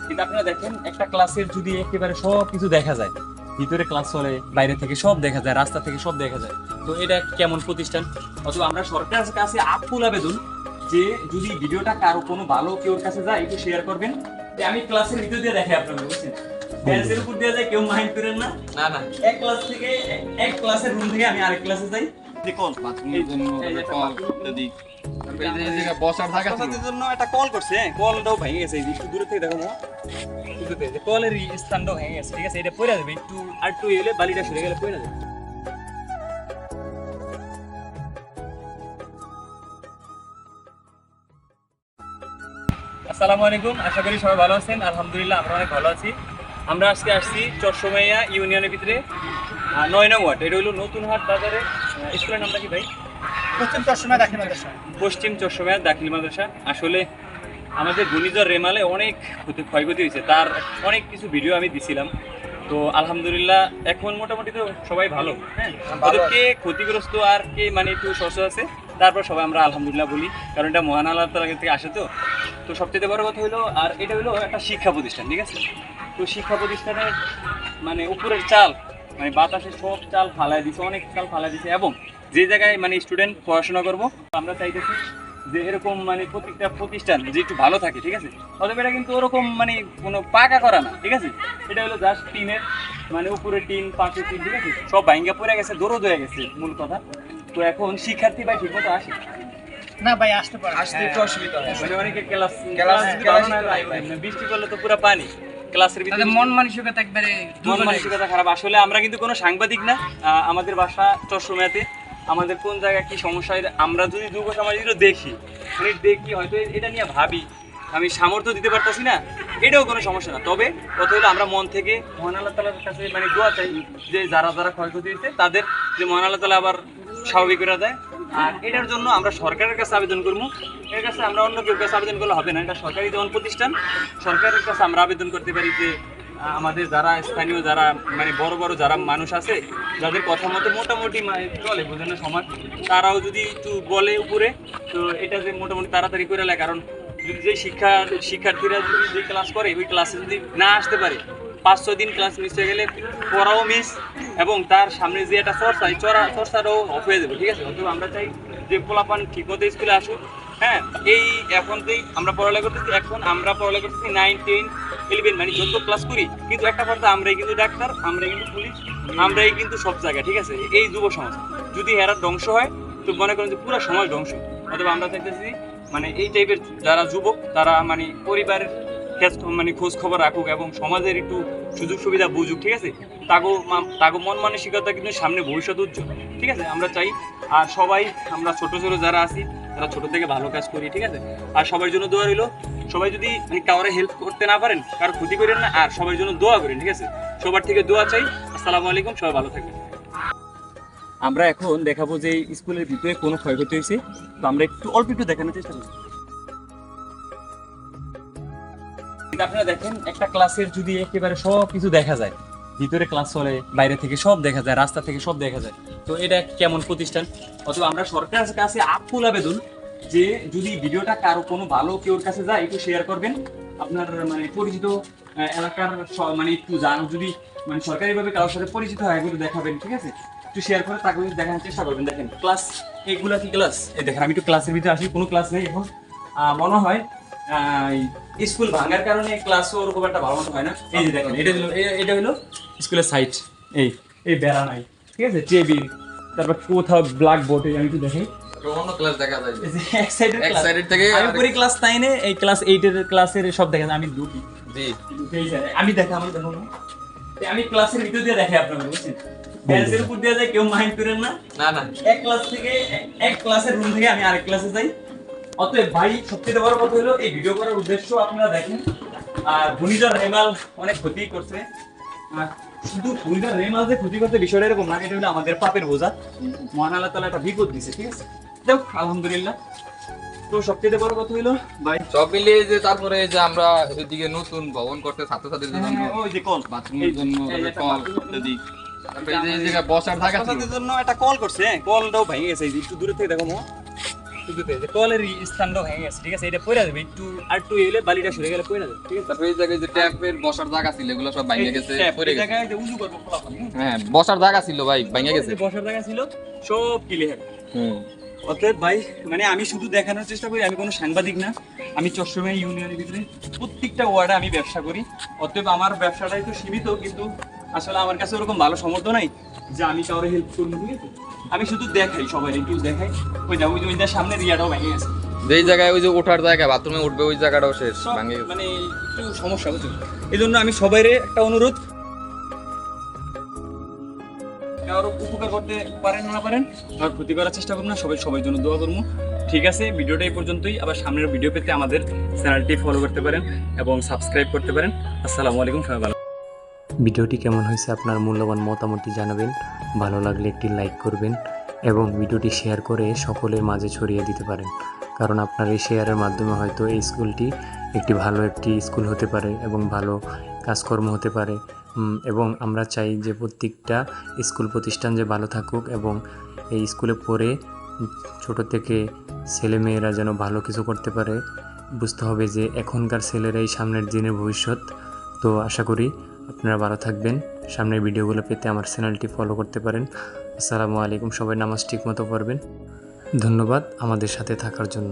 কিন্তু আপনারা দেখেন একটা ক্লাসের যদি একেবারে সব কিছু দেখা যায়, ভিতরে ক্লাস চলে, বাইরে থেকে সব দেখা যায়, রাস্তা থেকে সব দেখা যায়, তো এটা কেমন প্রতিষ্ঠান? অথবা আমরা সরকারের কাছে আকুল আবেদন যে যদি ভিডিওটা কারো কোনো ভালো কেউর কাছে যায় একটু শেয়ার করবেন। আমি ক্লাসের ভিতর দিয়ে দেখাই আপনারা, বুঝছেন, বেঞ্চের উপর দিয়ে যায়, কেউ মাইন্ড করেন না। না না, এক ক্লাস থেকে এক ক্লাসের রুম থেকে আমি আরেক ক্লাসে যাই। দেখুন বাথরুমের জন্য কল যদি এই জায়গা বসার জায়গা আছে জন্য একটা কল করছে, কলটাও ভেঙে গেছে, একটু দূরে থেকে দেখো না, যে কলের স্থানটাও ভেঙে গেছে, ঠিক আছে, এটা পড়ে যাবে, একটু আর একটু এলে বালিটা সরে গেলে পড়ে যাবে। আসসালামু আলাইকুম, আশা করি সবাই ভালো আছেন। আলহামদুলিল্লাহ আমরা অনেক ভালো আছি। আমরা আজকে আসছি চরসমাইয়া ইউনিয়নের ভিতরে 9 নং ওয়ার্ড, এটা হলো নতুন হাট বাজারে। স্কুলের নামটা কি ভাই? পশ্চিম চরসমাইয়া দাখিল মাদ্রাসা। পশ্চিম চরসমাইয়া দাখিল মাদ্রাসা। আসলে আমাদের ঘূর্ণিঝড় রেমালে অনেক ক্ষয়ক্ষতি হয়েছে, তার অনেক কিছু ভিডিও আমি দিছিলাম। তো আলহামদুলিল্লাহ এখন মোটামুটি তো সবাই ভালো, হ্যাঁ, কে ক্ষতিগ্রস্ত আর কে মানে একটু শস্য আছে, তারপর সবাই আমরা আলহামদুলিল্লাহ বলি, কারণ এটা মহান আল্লাহ তাআলা থেকে আসে। তো সবচেয়ে বড় কথা হলো, আর এটা হলো একটা শিক্ষা প্রতিষ্ঠান, ঠিক আছে। তো শিক্ষা প্রতিষ্ঠানের মানে উপরের চাল মানে বাতাসে সব চাল ফালাই দিছে, অনেক চাল ফালাই দিছে, এবং যে জায়গায় মানে স্টুডেন্ট পড়াশোনা করবো আমরা চাইতেছি যে এরকম মানে প্রত্যেকটা প্রতিষ্ঠান যে একটু ভালো থাকে, ঠিক আছে। অথবা এটা কিন্তু ওরকম মানে কোনো পাকা করা না, ঠিক আছে, এটা হলো জাস্ট টিনের, মানে উপরে টিন, পাশে টিন, ঠিক আছে, সব ভাঙ্গা পড়ে গেছে, দরদ হয়ে গেছে মূল কথা। তো এখন শিক্ষার্থী ভাই ঠিক মতো আসে না ভাই, আসতে পারে, আসতে একটু অসুবিধা হয়, মানে অনেকে ক্লাস বৃষ্টি করলে তো পুরো পানি ক্লাসের ভিতরে, মন মানসিকতা একবারে মন মানসিকতা খারাপ। আসলে আমরা কিন্তু কোনো সাংবাদিক না, আমাদের বাসা চরসমাইয়াতে, আমাদের কোন জায়গায় কি সমস্যা হয় আমরা যদি যুব সমাজেরও দেখি, মানে দেখি হয়তো এটা নিয়ে ভাবি, আমি সামর্থ্য দিতে পারতেছি না, এটাও কোনো সমস্যা না। তবে কথা হলো আমরা মন থেকে মহান আল্লাহ তাআলার কাছে মানে দোয়া চাই যে যারা যারা ক্ষয়ক্ষতি হয়েছে তাদের যে মহান আল্লাহ তাআলা আবার স্বাভাবিক করে দেয়। আর এটার জন্য আমরা সরকারের কাছে আবেদন করবো, এর কাছে আমরা অন্য কেউ কাছে আবেদন করলে হবে না, এটা সরকারি যেমন প্রতিষ্ঠান, সরকারের কাছে আমরা আবেদন করতে পারি যে আমাদের যারা স্থানীয় যারা মানে বড় বড় যারা মানুষ আছে, যাদের কথা মতো মোটামুটি চলে বোঝানো সমাজ, তারাও যদি একটু বলে উপরে, তো এটা যে মোটামুটি তাড়াতাড়ি করে নেয়। কারণ যদি যে শিক্ষার্থীরা যদি যে ক্লাস করে ওই ক্লাসে যদি না আসতে পারে, 5-6 দিন ক্লাস মিস হয়ে গেলে পড়াও মিস, এবং তার সামনে যে একটা চর্চাটাও অফ হয়ে যাবে, ঠিক আছে। অথবা আমরা চাই যে পোলাপান ঠিকমতো স্কুলে আসুক, হ্যাঁ। এই এখন আমরা পড়ালেখা করতেছি, এখন আমরা পড়ালেখা করতেছি 9, 10, 11 মানে যত ক্লাস করি, কিন্তু একটা কথা, আমরাই কিন্তু ডাক্তার, আমরাই কিন্তু পুলিশ, আমরাই কিন্তু সব জায়গায়, ঠিক আছে। এই যুব সমাজ যদি এরা ধ্বংস হয় তো মনে করেন যে পুরো সমাজ ধ্বংস। অথবা আমরা চাইতেছি মানে এই টাইপের যারা যুবক তারা মানে পরিবারের মানে খোঁজ খবর রাখুক এবং সমাজের একটু সুযোগ সুবিধা বুঝুক, ঠিক আছে। তাগো মন মানসিকতা কিন্তু সামনে ভবিষ্যৎ উজ্জ্বল, ঠিক আছে, আমরা চাই। আর সবাই আমরা ছোট ছোট যারা আছি তারা ছোট থেকে ভালো কাজ করি, ঠিক আছে। আর সবার জন্য দোয়া রইল, সবাই যদি মানে কাউরে হেল্প করতে না পারেন, কারো ক্ষতি করেন না, আর সবার জন্য দোয়া করেন, ঠিক আছে। সবার থেকে দোয়া চাই। আসসালামু আলাইকুম, সবাই ভালো থাকবেন। আমরা এখন দেখাবো যে স্কুলের ভিতরে কোনো ক্ষয়ক্ষতি হয়েছে, তো আমরা অল্প একটু দেখানোর চেষ্টা করি। আপনারা দেখেন একটা ক্লাসের যদি একেবারে সব কিছু দেখা যায়, ভিতরে ক্লাস চলে, বাইরে থেকে সব দেখা যায়, রাস্তা থেকে সব দেখা যায়, তো এটা কেমন প্রতিষ্ঠান? অথবা আমরা সরকারের কাছে আকুল আবেদন যে যদি ভিডিওটা কারো কোনো ভালো কেউর কাছে যায় একটু শেয়ার করবেন, আপনার মানে পরিচিত এলাকার মানে একটু জান, যদি মানে সরকারিভাবে কারোর সাথে পরিচিত হয় এগুলো দেখাবেন, ঠিক আছে, একটু শেয়ার করে তাকে দেখানোর চেষ্টা করবেন। দেখেন ক্লাস এইগুলা কি ক্লাস, এই দেখেন আমি একটু ক্লাসের ভিতরে আসি, কোনো ক্লাস নেই এখন, মনে হয় স্কুল ভাঙার কারণে ক্লাসও ওরকম একটা ভালো মতো হয় না। এই যে দেখেন এটা হলো স্কুলের সাইট, এই বেড়া নাই, ঠিক আছে, টেবিল, তারপর কোথাও ব্ল্যাক বোর্ড, আমি একটু দেখি অন্য ক্লাস দেখা যায়, এক সাইডের থেকে আমি পুরো ক্লাস 9 এ এই ক্লাস 8 এর ক্লাসের সব দেখেন আমি দুটি, জি আমি দেখি আমি দেখো না, আমি ক্লাসের ভিতর দিয়ে দেখি আপনারা, বুঝছেন, বেঞ্চের উপর দিয়ে যায়, কেউ মাইন্ড করেন না। না না, এক ক্লাস থেকে এক ক্লাসের রুম থেকে আমি আরেক ক্লাসে যাই। অতএব ভাই সবচেয়ে বড় কথা হলো এই ভিডিও করার উদ্দেশ্য আপনারা দেখেন, আর ঘূর্ণিঝড় রেমাল অনেক ক্ষতি করছে, আর শুধু ঘূর্ণিঝড় রেমাল যে ক্ষতি করতে বিষয়টা এরকম না, এটা হলো আমাদের পাপের বোঝা, মহান আল্লাহ তাআলা একটা বিপদ দিছে, ঠিক আছে, দেখ আলহামদুলিল্লাহ। তো সবচেয়ে বড় কথা হলো ভাই সব মিলিয়ে যে তারপরে যে আমরা এদিকে নতুন ভবন করতে ছাত্রছাত্রীদের জন্য ওই যে কল বাথরুমের জন্য কল যদি এই জায়গা বসার জায়গা আছে জন্য একটা কল করছে, কলটাও ভেঙে গেছে, একটু দূরে থেকে দেখো, টুকুতে যে কলের স্থানটাও ভেঙে গেছে, ঠিক আছে, এটা পড়ে যাবে একটু এলে বালিটা সরে গেলে পড়ে যাবে, ঠিক আছে। তারপর এই জায়গায় যে ট্যাপের বসার জায়গা ছিল এগুলো সব ভেঙে গেছে, পড়ে এই গেছে। জায়গায় যে উজু করবো ফলাফল, হ্যাঁ বসার জায়গা ছিল ভাই, ভেঙে গেছে। যে বসার জায়গা ছিল সব ক্লিয়ার। হুম। অতএব ভাই মানে আমি শুধু দেখানোর চেষ্টা করি, আমি কোনো সাংবাদিক না, আমি চট্টগ্রাম ইউনিয়নের ভিতরে প্রত্যেকটা ওয়ার্ডে আমি ব্যবসা করি। অতএব আমার ব্যবসাটা একটু সীমিত, কিন্তু আসলে আমার কাছে ওরকম ভালো সমর্থ নাই যে আমি কাউরে হেল্প করবো, ঠিক আছে। আমি শুধু দেখাই, সবাই একটু দেখাই। ওই যাও ওই যে সামনে রিয়াটাও ভেঙে গেছে, যেই জায়গায় ওই যে ওঠার জায়গা বাথরুমে উঠবে ওই জায়গাটাও শেষ, সব ভেঙে গেছে। মানে একটু সমস্যা বুঝছো। এই জন্য আমি সবাইরে একটা অনুরোধ, কারো উপকার করতে পারেন না পারেন আর ক্ষতি করার চেষ্টা করবো না, সবাই জন্য দোয়া করবো। ঠিক আছে, ভিডিওটা এই পর্যন্তই। আবার সামনের ভিডিও পেতে আমাদের চ্যানেলটি ফলো করতে পারেন এবং সাবস্ক্রাইব করতে পারেন। আসসালামু আলাইকুম, সবাই ভালো। ভিডিওটি কেমন হয়েছে আপনার মূল্যবান মতামতটি জানাবেন। ভালো লাগলে একটি লাইক করবেন এবং ভিডিওটি শেয়ার করে সকলের মাঝে ছড়িয়ে দিতে পারেন, কারণ আপনার এই শেয়ারের মাধ্যমে হয়তো এই স্কুলটি ভালো একটি স্কুল হতে পারে এবং ভালো কাজকর্ম হতে পারে। এবং আমরা চাই যে প্রত্যেকটা স্কুল প্রতিষ্ঠান যে ভালো থাকুক এবং এই স্কুলে পড়ে ছোট থেকে ছেলেমেয়েরা যেন ভালো কিছু করতে পারে। বুঝতে হবে যে এখনকার ছেলেরাই সামনের দিনের ভবিষ্যৎ। তো আশা করি আপনারা ভালো থাকবেন। সামনের ভিডিওগুলো পেতে আমার চ্যানেলটি ফলো করতে পারেন। আসসালামু আলাইকুম, সবাই নামাজ ঠিক মতো পড়বেন। ধন্যবাদ আমাদের সাথে থাকার জন্য।